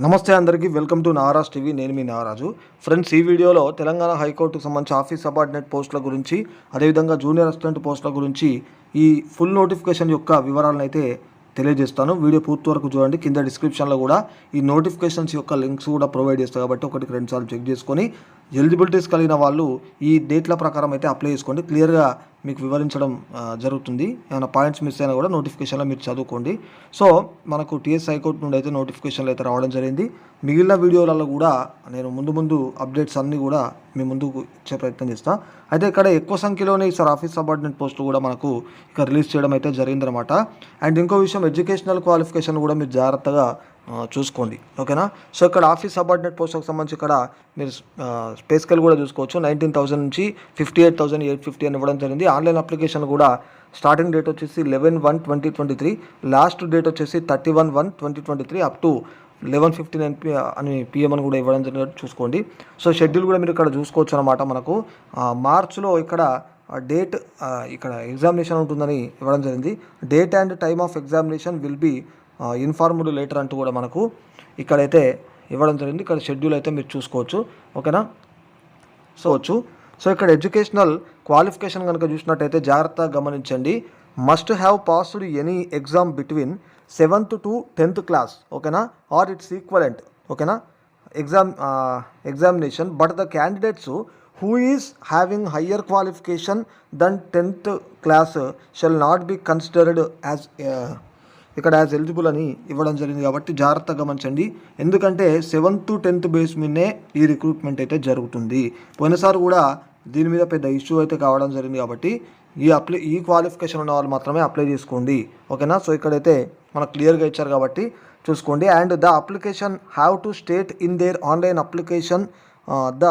నమస్తే అందరికీ welcome to Naraj TV. నేను మీ నారాజు. ఫ్రెండ్స్, ఈ వీడియోలో తెలంగాణ హైకోర్టుకు సంబంధించి ఆఫీస్ సబార్డినేట్ పోస్టుల గురించి, అదేవిధంగా జూనియర్ అసిస్టెంట్ పోస్టుల గురించి ఈ ఫుల్ నోటిఫికేషన్ యొక్క వివరాలను అయితే తెలియజేస్తాను. వీడియో పూర్తి వరకు చూడండి. కింద డిస్క్రిప్షన్లో కూడా ఈ నోటిఫికేషన్స్ యొక్క లింక్స్ కూడా ప్రొవైడ్ చేస్తాయి కాబట్టి ఒకటికి రెండు సార్లు చెక్ చేసుకొని ఎలిజిబిలిటీస్ కలిగిన వాళ్ళు ఈ డేట్ల ప్రకారం అయితే అప్లై చేసుకోండి. క్లియర్గా మీకు వివరించడం జరుగుతుంది. ఏమైనా పాయింట్స్ మిస్ అయినా కూడా నోటిఫికేషన్లో మీరు చదువుకోండి. సో మనకు టీఎస్ హైకోర్టు నుండి అయితే నోటిఫికేషన్లు అయితే రావడం జరిగింది. మిగిలిన వీడియోలలో కూడా నేను ముందు అప్డేట్స్ అన్నీ కూడా మీ ముందుకు ఇచ్చే ప్రయత్నం చేస్తాను. అయితే ఇక్కడ ఎక్కువ సంఖ్యలోనే ఈసారి ఆఫీస్ సబార్డినేట్ పోస్టులు కూడా మనకు ఇక్కడ రిలీజ్ చేయడం అయితే జరిగిందనమాట. అండ్ ఇంకో విషయం, ఎడ్యుకేషనల్ క్వాలిఫికేషన్ కూడా మీరు జాగ్రత్తగా చూసుకోండి, ఓకేనా. సో ఇక్కడ ఆఫీస్ సబార్డినేట్ పోస్టులకు సంబంధించి ఇక్కడ మీరు పే స్కేల్ కూడా చూసుకోవచ్చు. 19,000 నుంచి 58,850 అని ఇవ్వడం జరిగింది. ఆన్లైన్ అప్లికేషన్ కూడా స్టార్టింగ్ డేట్ వచ్చేసి 11/1/2023, లాస్ట్ డేట్ వచ్చేసి 31/1/2023 అప్ టు 11:59 అని PM అని కూడా ఇవ్వడం జరిగినట్టు చూసుకోండి. సో షెడ్యూల్ కూడా మీరు ఇక్కడ చూసుకోవచ్చు అనమాట. మనకు మార్చ్లో ఇక్కడ డేట్ ఇక్కడ ఎగ్జామినేషన్ ఉంటుందని ఇవ్వడం జరిగింది. Date and time of examination will be informed later అంటూ కూడా మనకు ఇక్కడైతే ఇవ్వడం జరిగింది. ఇక్కడ షెడ్యూల్ అయితే మీరు చూసుకోవచ్చు, ఓకేనా. సో ఇక్కడ ఎడ్యుకేషనల్ క్వాలిఫికేషన్ కనుక చూసినట్టయితే జాగ్రత్తగా గమనించండి. Must have passed any exam between 7th to 10th class, ఓకేనా, ఆర్ ఇట్స్ ఈక్వలెంట్, ఓకేనా, examination. But the candidates who is having higher qualification than 10th class shall not be considered as ఇక్కడ as eligible అని ఇవ్వడం జరిగింది. కాబట్టి జాగ్రత్తగా గమనించండి. ఎందుకంటే 7th to 10th బేస్ మీదనే ఈ రిక్రూట్మెంట్ అయితే జరుగుతుంది. పోయినసారి కూడా దీని మీద పెద్ద ఇష్యూ అయితే కావడం జరిగింది. కాబట్టి ఈ క్వాలిఫికేషన్ ఉన్న వాళ్ళు మాత్రమే అప్లై చేసుకోండి, ఓకేనా. సో ఇక్కడైతే మనకు క్లియర్గా ఇచ్చారు కాబట్టి చూసుకోండి. And the application have to state in their online application the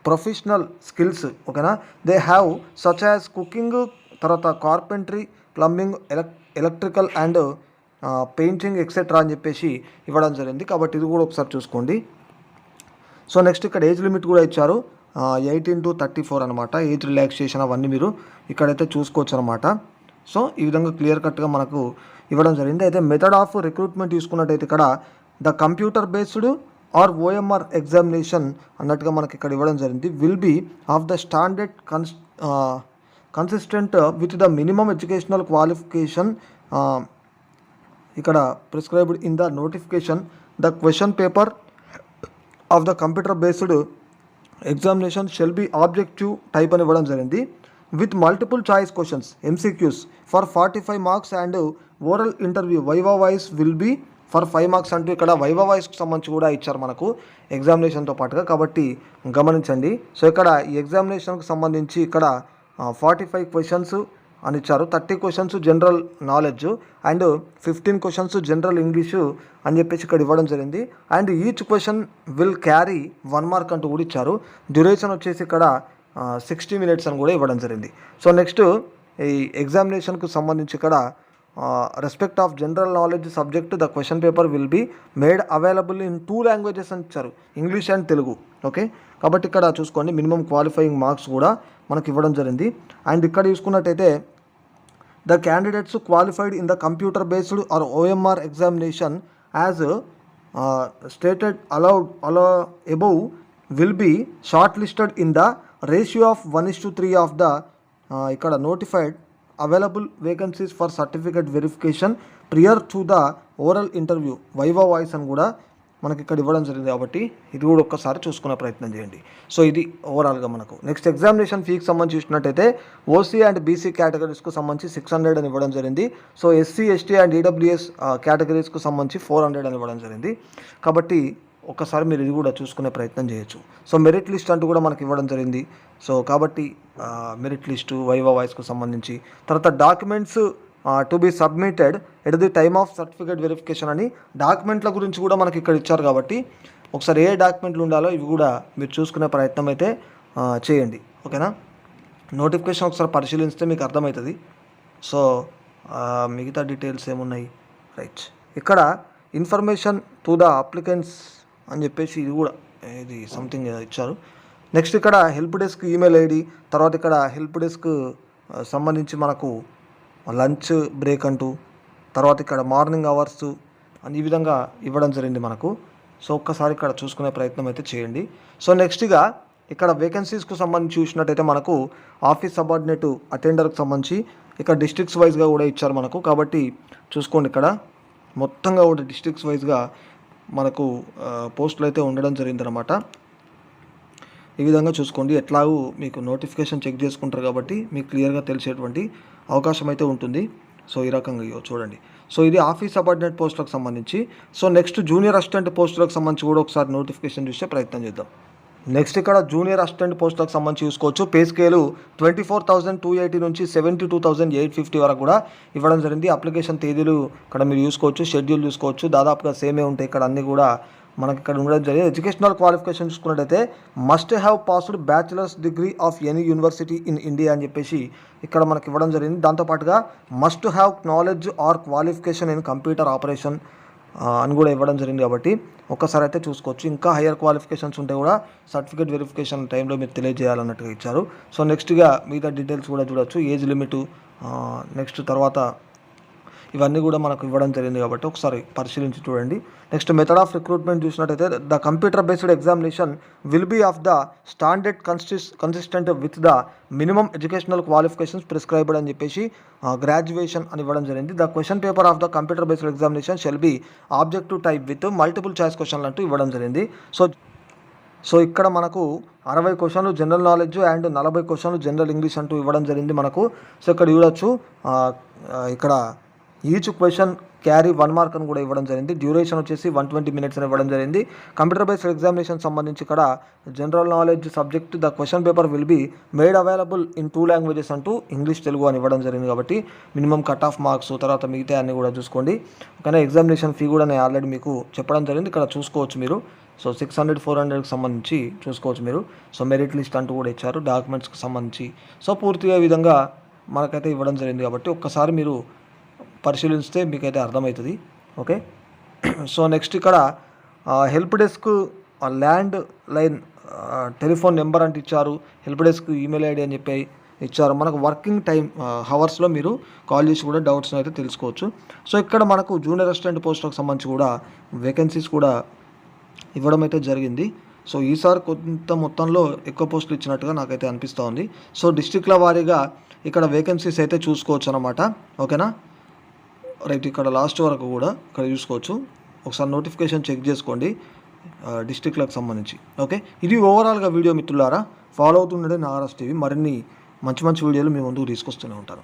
professional skills, ఓకేనా, they have such as cooking, తర్వాత carpentry, plumbing, electrical and painting etcetera అని చెప్పేసి ఇవ్వడం జరిగింది. కాబట్టి ఇది కూడా ఒకసారి చూసుకోండి. సో నెక్స్ట్ ఇక్కడ ఏజ్ లిమిట్ కూడా ఇచ్చారు, 18 to 34 అనమాట. ఏజ్ రిలాక్సేషన్ అవన్నీ మీరు ఇక్కడైతే చూసుకోవచ్చు అనమాట. సో ఈ విధంగా క్లియర్ కట్గా మనకు ఇవ్వడం జరిగింది. అయితే మెథడ్ ఆఫ్ రిక్రూట్మెంట్ తీసుకున్నట్టయితే ఇక్కడ the computer based or OMR examination అన్నట్టుగా మనకి ఇక్కడ ఇవ్వడం జరిగింది. Will be of the standard consistent with the minimum educational qualification ఇక్కడ prescribed in the notification. The question paper of the computer based examination shall be objective type అని ఇవ్వడం జరిగింది. With multiple choice questions MCQs for 45 marks and oral interview viva voce will be for 5 marks అంటూ ఇక్కడ viva వాయిస్కి సంబంధించి కూడా ఇచ్చారు మనకు ఎగ్జామినేషన్తో పాటుగా. కాబట్టి గమనించండి. సో ఇక్కడ ఈ ఎగ్జామినేషన్కి సంబంధించి ఇక్కడ 45 క్వశ్చన్స్ అని ఇచ్చారు. 30 questions general knowledge and 15 questions general English అని చెప్పేసి ఇక్కడ ఇవ్వడం జరిగింది. And each question will carry 1 mark అంటూ కూడా ఇచ్చారు. డ్యూరేషన్ వచ్చేసి ఇక్కడ 60 minutes అని కూడా ఇవ్వడం జరిగింది. సో నెక్స్ట్ ఈ ఎగ్జామినేషన్కు సంబంధించి ఇక్కడ respect of general knowledge subject the question paper will be made available in 2 languages అని ఇచ్చారు, ఇంగ్లీష్ అండ్ తెలుగు, ఓకే. కాబట్టి ఇక్కడ చూసుకోండి మినిమం క్వాలిఫైయింగ్ మార్క్స్ కూడా మనకి ఇవ్వడం జరిగింది. అండ్ ఇక్కడ చూసుకున్నట్టయితే the candidates qualified in the computer based or OMR examination as stated అలో above will be short listed in the ratio of 1:3 of the ఇక్కడ notified available vacancies for certificate verification prior to the oral interview viva voce అని కూడా మనకి ఇక్కడ ఇవ్వడం జరిగింది. కాబట్టి ఇది కూడా ఒక్కసారి చూసుకునే ప్రయత్నం చేయండి. సో ఇది ఓవరాల్గా మనకు. నెక్స్ట్ ఎగ్జామినేషన్ ఫీకి సంబంధించి చూసినట్టయితే OC అండ్ BC కేటగిరీస్కు సంబంధించి 600 అని ఇవ్వడం జరిగింది. So SC ST and EWS కేటగిరీస్కు సంబంధించి 400 అని ఇవ్వడం జరిగింది. కాబట్టి ఒక్కసారి మీరు ఇది కూడా చూసుకునే ప్రయత్నం చేయొచ్చు. సో మెరిట్ లిస్ట్ అంటూ కూడా మనకి ఇవ్వడం జరిగింది. సో కాబట్టి మెరిట్ లిస్టు వైవా వాయిస్కు సంబంధించి, తర్వాత documents to be submitted at the time of certificate verification అని డాక్యుమెంట్ల గురించి కూడా మనకి ఇక్కడ ఇచ్చారు. కాబట్టి ఒకసారి ఏ డాక్యుమెంట్లు ఉండాలో ఇవి కూడా మీరు చూసుకునే ప్రయత్నం అయితే చేయండి, ఓకేనా. నోటిఫికేషన్ ఒకసారి పరిశీలిస్తే మీకు అర్థమవుతుంది. సో మిగతా డీటెయిల్స్ ఏమున్నాయి, రైట్. ఇక్కడ ఇన్ఫర్మేషన్ టు ద అప్లికెంట్స్ అని చెప్పేసి ఇది సంథింగ్ ఇచ్చారు. నెక్స్ట్ ఇక్కడ హెల్ప్ డెస్క్ ఈమెయిల్ ID, తర్వాత ఇక్కడ హెల్ప్ డెస్క్ సంబంధించి మనకు లంచ్ బ్రేక్ అంటూ, తర్వాత ఇక్కడ మార్నింగ్ అవర్స్, అని ఈ విధంగా ఇవ్వడం జరిగింది మనకు. సో ఒక్కసారి ఇక్కడ చూసుకునే ప్రయత్నం అయితే చేయండి. సో నెక్స్ట్గా ఇక్కడ వేకెన్సీస్కు సంబంధించి చూసినట్టయితే మనకు ఆఫీస్ సబార్డినేట్ అటెండర్కి సంబంధించి ఇక్కడ డిస్ట్రిక్ట్స్ వైజ్గా కూడా ఇచ్చారు మనకు. కాబట్టి చూసుకోండి, ఇక్కడ మొత్తంగా కూడా డిస్ట్రిక్ట్స్ వైజ్గా మనకు పోస్టులు అయితే ఉండడం జరిగిందనమాట. ఈ విధంగా చూసుకోండి. ఎట్లాగూ మీకు నోటిఫికేషన్ చెక్ చేసుకుంటారు కాబట్టి మీకు క్లియర్గా తెలిసేటువంటి అవకాశం అయితే ఉంటుంది. సో ఈ రకంగా చూడండి. సో ఇది ఆఫీస్ సబార్డినేట్ పోస్టులకు సంబంధించి. సో నెక్స్ట్ జూనియర్ అసిస్టెంట్ పోస్టులకు సంబంధించి కూడా ఒకసారి నోటిఫికేషన్ చూసే ప్రయత్నం చేద్దాం. నెక్స్ట్ ఇక్కడ జూనియర్ అసిస్టెంట్ పోస్టులకు సంబంధించి చూసుకోవచ్చు. పే స్కేలు 24,280 నుంచి 72,850 వరకు కూడా ఇవ్వడం జరిగింది. అప్లికేషన్ తేదీలు ఇక్కడ మీరు చూసుకోవచ్చు, షెడ్యూల్ చూసుకోవచ్చు, దాదాపుగా సేమే ఉంటాయి ఇక్కడ అన్నీ కూడా మనకి ఇక్కడ ఉండడం జరిగింది. ఎడ్యుకేషనల్ క్వాలిఫికేషన్ చూసుకున్నట్టయితే must have passed bachelors degree of any university in India అని చెప్పేసి ఇక్కడ మనకి ఇవ్వడం జరిగింది. దాంతోపాటుగా must have knowledge or qualification in computer operation అని కూడా ఇవ్వడం జరిగింది. కాబట్టి ఒక్కసారి అయితే చూసుకోవచ్చు. ఇంకా హయ్యర్ క్వాలిఫికేషన్స్ ఉంటే కూడా సర్టిఫికేట్ వెరిఫికేషన్ టైంలో మీరు తెలియజేయాలన్నట్టుగా ఇచ్చారు. సో నెక్స్ట్గా మిగతా డీటెయిల్స్ కూడా చూడొచ్చు. ఏజ్ లిమిట్, నెక్స్ట్ తర్వాత ఇవన్నీ కూడా మనకు ఇవ్వడం జరిగింది కాబట్టి ఒకసారి పరిశీలించి చూడండి. నెక్స్ట్ మెథడ్ ఆఫ్ రిక్రూట్మెంట్ చూసినట్టయితే the computer based examination will be of the standard consistent with the minimum educational qualifications prescribed అని చెప్పేసి గ్రాడ్యుయేషన్ అని ఇవ్వడం జరిగింది. The question paper of the computer based examination shall be objective type with multiple choice క్వశ్చన్లు అంటూ ఇవ్వడం జరిగింది. So ఇక్కడ మనకు 60 క్వశ్చన్లు జనరల్ నాలెడ్జ్ అండ్ 40 క్వశ్చన్లు జనరల్ ఇంగ్లీష్ అంటూ ఇవ్వడం జరిగింది మనకు. సో ఇక్కడ చూడొచ్చు, ఇక్కడ ఈచ్ క్వశ్చన్ క్యారీ 1 మార్క్ అని కూడా ఇవ్వడం జరిగింది. డ్యూరేషన్ వచ్చేసి 120 minutes అని ఇవ్వడం జరిగింది. కంప్యూటర్ బేస్డ్ ఎగ్జామినేషన్ సంబంధించి ఇక్కడ general knowledge subject the question paper will be made available in 2 languages అంటూ ఇంగ్లీష్ తెలుగు అని ఇవ్వడం జరిగింది. కాబట్టి మినిమం కట్ ఆఫ్ మార్క్స్ తర్వాత మిగతా అన్ని కూడా చూసుకోండి. కానీ ఎగ్జామినేషన్ ఫీ కూడా నేను ఆల్రెడీ మీకు చెప్పడం జరిగింది, ఇక్కడ చూసుకోవచ్చు మీరు. సో 600, 400కి సంబంధించి చూసుకోవచ్చు మీరు. సో మెరిట్ లిస్ట్ అంటూ కూడా ఇచ్చారు, డాక్యుమెంట్స్కి సంబంధించి. సో పూర్తిగా ఈ విధంగా మనకైతే ఇవ్వడం జరిగింది. కాబట్టి ఒక్కసారి మీరు పరిశీలిస్తే మీకైతే అర్థమవుతుంది. ఓకే. సో నెక్స్ట్ ఇక్కడ help desk land line telephone number అంటే ఇచ్చారు, హెల్ప్ డెస్క్ ఈమెయిల్ ఐడి అని చెప్పి ఇచ్చారు. మనకు వర్కింగ్ టైం హవర్స్లో మీరు కాల్ చేసి కూడా డౌట్స్ని అయితే తెలుసుకోవచ్చు. సో ఇక్కడ మనకు జూనియర్ అసిస్టెంట్ పోస్టులకు సంబంధించి కూడా వేకెన్సీస్ కూడా ఇవ్వడం అయితే జరిగింది. సో ఈసారి కొంత మొత్తంలో ఎక్కువ పోస్టులు ఇచ్చినట్టుగా నాకైతే అనిపిస్తూ ఉంది. సో డిస్ట్రిక్ట్ల వారీగా ఇక్కడ వేకెన్సీస్ అయితే చూసుకోవచ్చు అన్నమాట. ఓకేనా, రైట్. ఇక్కడ లాస్ట్ వరకు కూడా ఇక్కడ చూసుకోవచ్చు. ఒకసారి నోటిఫికేషన్ చెక్ చేసుకోండి డిస్ట్రిక్ట్లకు సంబంధించి. ఓకే, ఇది ఓవరాల్గా వీడియో మిత్రులారా. ఫాలో అవుతుండే నాగరాజ్ టీవీ. మరిన్ని మంచి వీడియోలు మీ ముందుకు తీసుకొస్తూనే ఉంటాను.